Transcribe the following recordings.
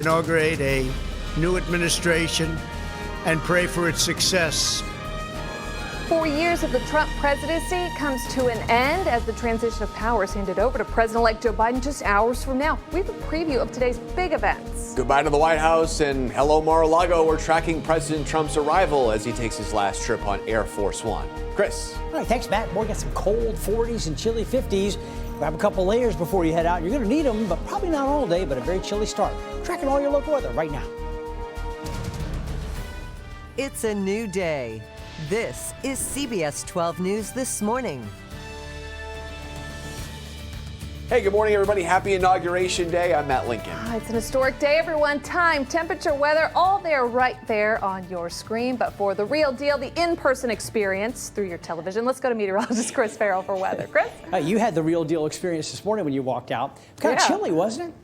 Inaugurate a new administration and pray for its success. 4 years of the Trump presidency comes to an end as the transition of power is handed over to President-elect Joe Biden just hours from now. We have a preview of today's big events. Goodbye to the White House and hello Mar-a-Lago. We're tracking President Trump's arrival as he takes his last trip on Air Force One. Chris. All right, thanks, Matt. We'll get some cold 40s and chilly 50s. Grab a couple layers before you head out. You're going to need them, but probably not all day, but a very chilly start. Tracking all your local weather right now. It's a new day. This is CBS 12 News This Morning. Hey, good morning, everybody. Happy Inauguration Day. I'm Matt Lincoln. It's an historic day, everyone. Time, temperature, weather, all there right there on your screen. But for the real deal, the in-person experience through your television, let's go to meteorologist Chris Farrell for weather. Chris? You had the real deal experience this morning when you walked out. Kind of chilly, wasn't it?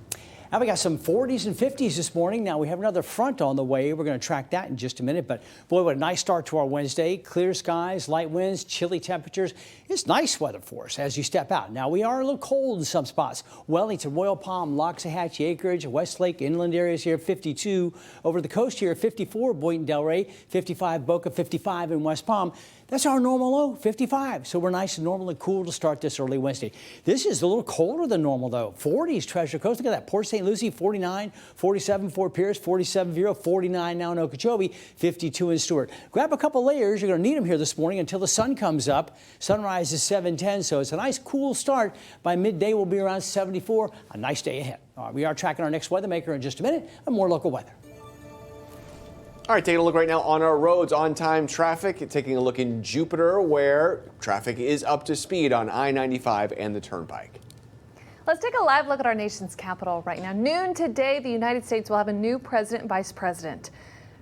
Now we got some 40s and 50s this morning. Now we have another front on the way. We're going to track that in just a minute. But boy, what a nice start to our Wednesday. Clear skies, light winds, chilly temperatures. It's nice weather for us as you step out. Now we are a little cold in some spots. Wellington, Royal Palm, Loxahatchee, Acreage, Westlake, inland areas here, 52. Over the coast here, 54, Boynton, Delray, 55, Boca, 55 in West Palm. That's our normal low, 55. So we're nice and normal and cool to start this early Wednesday. This is a little colder than normal, though. 40s, Treasure Coast. Look at that. Port St. Lucie, 49, 47, Fort Pierce, 47, Vero, 49 now in Okeechobee, 52 in Stewart. Grab a couple layers. You're going to need them here this morning until the sun comes up. Sunrise is 7:10, so it's a nice cool start. By midday, we'll be around 74. A nice day ahead. All right, we are tracking our next weather maker in just a minute and more local weather. All right, taking a look right now on our roads, on-time traffic. Taking a look in Jupiter, where traffic is up to speed on I-95 and the Turnpike. Let's take a live look at our nation's capital right now. Noon today, the United States will have a new president and vice president.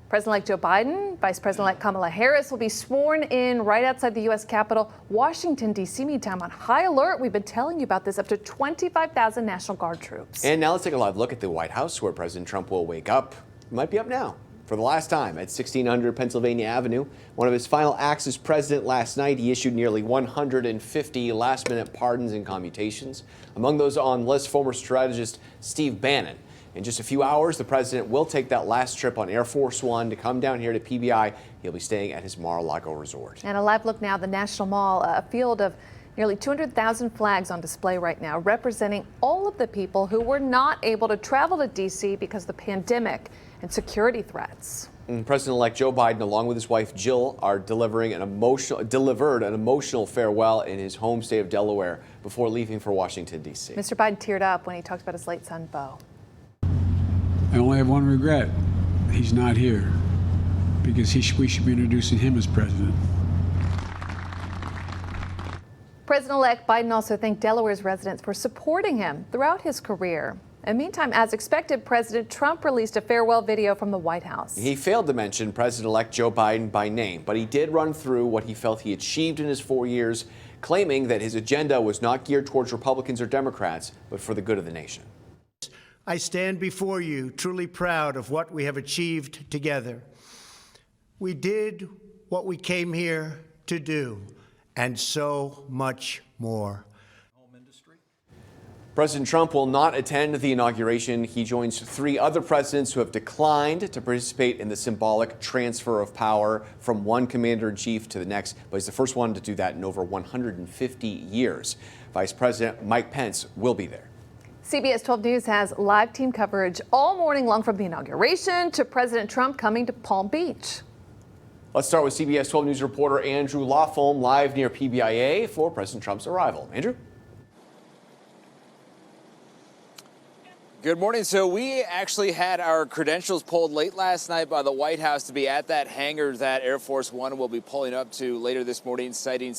President-elect Joe Biden, Vice President-elect Kamala Harris will be sworn in right outside the U.S. Capitol. Washington, D.C. meantime on high alert. We've been telling you about this, up to 25,000 National Guard troops. And now let's take a live look at the White House, where President Trump will wake up. He might be up now. For the last time at 1600 Pennsylvania Avenue. One of his final acts as president last night, he issued nearly 150 last-minute pardons and commutations. Among those on the list, former strategist Steve Bannon. In just a few hours, the president will take that last trip on Air Force One to come down here to PBI. He'll be staying at his Mar-a-Lago resort. And a live look now, the National Mall, a field of nearly 200,000 flags on display right now, representing all of the people who were not able to travel to D.C. because of the pandemic and security threats. President-elect Joe Biden, along with his wife Jill, are delivered an emotional farewell in his home state of Delaware before leaving for Washington, D.C. Mr. Biden teared up when he talked about his late son, Beau. I only have one regret. He's not here, because we should be introducing him as president. President-elect Biden also thanked Delaware's residents for supporting him throughout his career. And meantime, as expected, President Trump released a farewell video from the White House. He failed to mention President-elect Joe Biden by name, but he did run through what he felt he achieved in his 4 years, claiming that his agenda was not geared towards Republicans or Democrats, but for the good of the nation. I stand before you truly proud of what we have achieved together. We did what we came here to do, and so much more. President Trump will not attend the inauguration. He joins 3 other presidents who have declined to participate in the symbolic transfer of power from one commander-in-chief to the next, but he's the first one to do that in over 150 years. Vice President Mike Pence will be there. CBS 12 News has live team coverage all morning long from the inauguration to President Trump coming to Palm Beach. Let's start with CBS 12 News reporter Andrew Lawfolm live near PBIA for President Trump's arrival. Andrew? Good morning. So we actually had our credentials pulled late last night by the White House to be at that hangar that Air Force One will be pulling up to later this morning, citing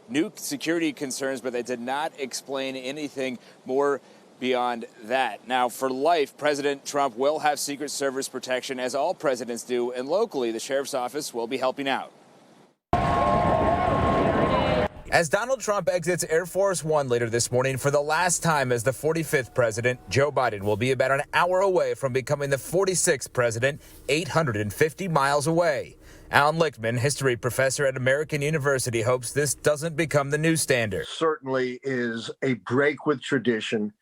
new security concerns, but they did not explain anything more beyond that. Now, for life, President Trump will have Secret Service protection, as all presidents do, and locally, the sheriff's office will be helping out. As Donald Trump exits Air Force One later this morning for the last time as the 45th president, Joe Biden will be about an hour away from becoming the 46th president, 850 miles away. Alan Lichtman, history professor at American University, hopes this doesn't become the new standard. Certainly is a break with tradition,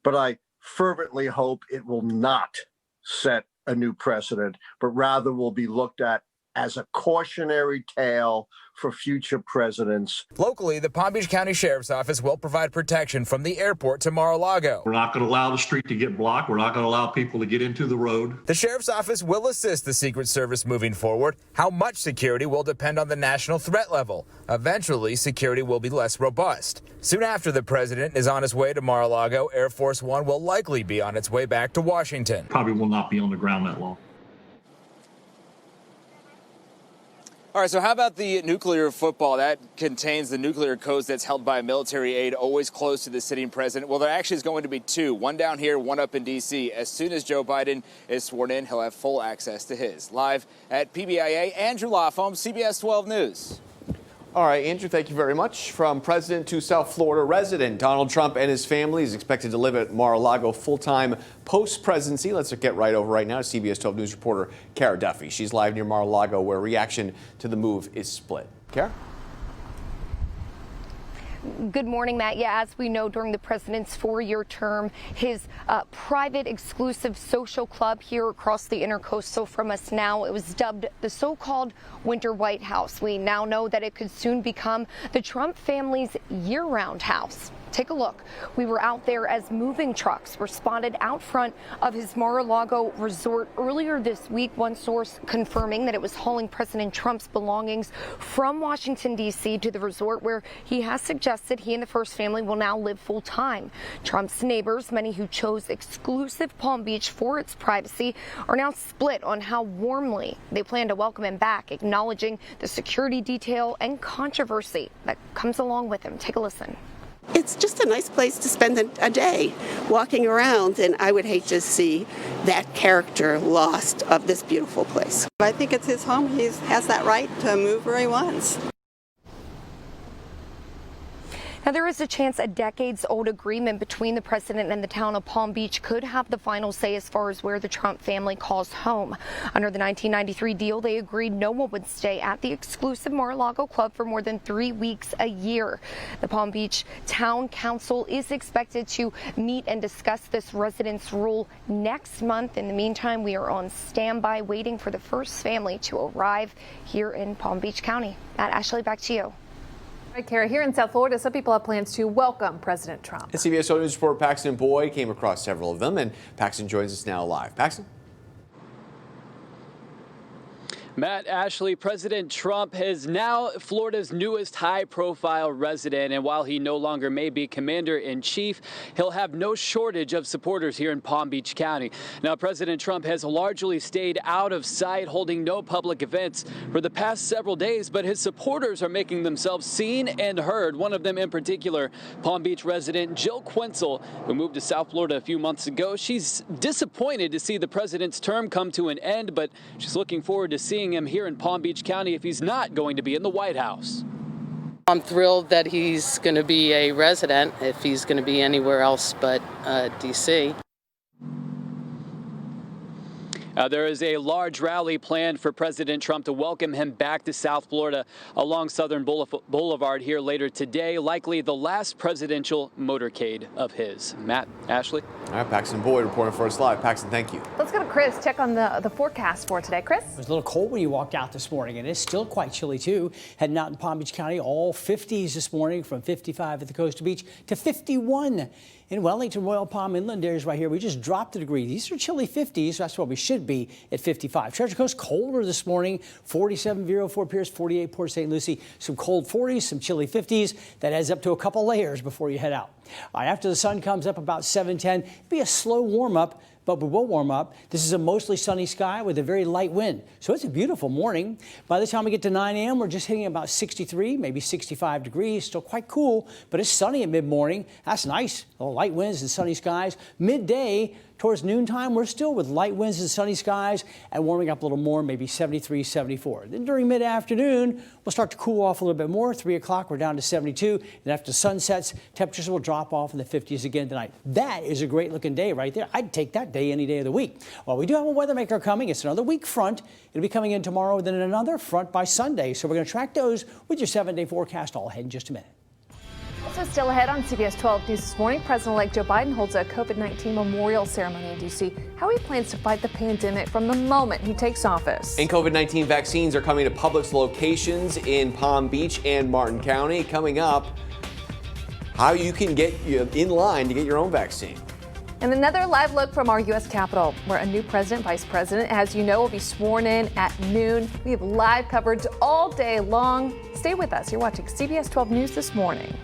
but I fervently hope it will not set a new precedent, but rather will be looked at as a cautionary tale for future presidents. Locally, the Palm Beach County Sheriff's Office will provide protection from the airport to Mar-a-Lago. We're not going to allow the street to get blocked. We're not going to allow people to get into the road. The Sheriff's Office will assist the Secret Service moving forward. How much security will depend on the national threat level. Eventually, security will be less robust. Soon after the president is on his way to Mar-a-Lago, Air Force One will likely be on its way back to Washington. Probably will not be on the ground that long. All right, so how about the nuclear football? That contains the nuclear codes that's held by military aid, always close to the sitting president. Well, there actually is going to be two, one down here, one up in D.C. As soon as Joe Biden is sworn in, he'll have full access to his. Live at PBIA, Andrew Lofholm, CBS 12 News. All right, Andrew, thank you very much. From president to South Florida resident, Donald Trump and his family is expected to live at Mar-a-Lago full-time post-presidency. Let's get right over right now to CBS 12 News reporter Kara Duffy. She's live near Mar-a-Lago, where reaction to the move is split. Kara? Good morning, Matt. Yeah, as we know, during the president's four-year term, his private exclusive social club here across the Intercoastal from us now, it was dubbed the so-called Winter White House. We now know that it could soon become the Trump family's year-round house. Take a look. We were out there as moving trucks were spotted out front of his Mar-a-Lago resort earlier this week. One source confirming that it was hauling President Trump's belongings from Washington, D.C. to the resort, where he has suggested he and the First Family will now live full time. Trump's neighbors, many who chose exclusive Palm Beach for its privacy, are now split on how warmly they plan to welcome him back, acknowledging the security detail and controversy that comes along with him. Take a listen. It's just a nice place to spend a day walking around, and I would hate to see that character lost of this beautiful place. I think it's his home. He has that right to move where he wants. Now, there is a chance a decades-old agreement between the president and the town of Palm Beach could have the final say as far as where the Trump family calls home. Under the 1993 deal, they agreed no one would stay at the exclusive Mar-a-Lago club for more than 3 weeks a year. The Palm Beach Town Council is expected to meet and discuss this residence rule next month. In the meantime, we are on standby waiting for the First Family to arrive here in Palm Beach County. Matt, Ashley, back to you. All right, Kara, here in South Florida, some people have plans to welcome President Trump. CBS News reporter Paxton Boyd came across several of them, and Paxton joins us now live. Paxton? Matt, Ashley, President Trump is now Florida's newest high-profile resident, and while he no longer may be commander-in-chief, he'll have no shortage of supporters here in Palm Beach County. Now, President Trump has largely stayed out of sight, holding no public events for the past several days, but his supporters are making themselves seen and heard. One of them in particular, Palm Beach resident Jill Quinzel, who moved to South Florida a few months ago. She's disappointed to see the president's term come to an end, but she's looking forward to seeing him here in Palm Beach County if he's not going to be in the White House. I'm thrilled that he's going to be a resident if he's going to be anywhere else but D.C. There is a large rally planned for President Trump to welcome him back to South Florida along Southern Boulevard here later today, likely the last presidential motorcade of his. Matt, Ashley? All right, Paxton Boyd reporting for us live. Paxton, thank you. Let's go to Chris, check on the forecast for today. Chris? It was a little cold when you walked out this morning, and it's still quite chilly, too. Heading out in Palm Beach County, all 50s this morning, from 55 at the Costa Beach to 51 in Wellington, Royal Palm Inland areas right here. We just dropped a degree. These are chilly 50s, so that's what we should be at 55. Treasure Coast, colder this morning, 47 Vero, Fort Pierce, 48 Port St. Lucie. Some cold 40s, some chilly 50s. That adds up to a couple layers before you head out. All right, after the sun comes up about 7:10, it'll be a slow warm-up, but we will warm up. This is a mostly sunny sky with a very light wind. So it's a beautiful morning. By the time we get to 9 a.m., we're just hitting about 63, maybe 65 degrees. Still quite cool, but it's sunny at mid-morning. That's nice. Little light winds and sunny skies. Midday, towards noontime, we're still with light winds and sunny skies and warming up a little more, maybe 73, 74. Then during mid-afternoon, we'll start to cool off a little bit more. 3 o'clock, we're down to 72. And after sunsets, temperatures will drop off in the 50s again tonight. That is a great-looking day right there. I'd take that day any day of the week. Well, we do have a weather maker coming. It's another weak front. It'll be coming in tomorrow, then another front by Sunday. So we're going to track those with your 7-day forecast all ahead in just a minute. Also still ahead on CBS 12 News this morning, President-elect Joe Biden holds a COVID-19 memorial ceremony in D.C. How he plans to fight the pandemic from the moment he takes office. And COVID-19 vaccines are coming to Publix locations in Palm Beach and Martin County. Coming up, how you can get in line to get your own vaccine. And another live look from our U.S. Capitol, where a new president, vice president, as you know, will be sworn in at noon. We have live coverage all day long. Stay with us. You're watching CBS 12 News this morning.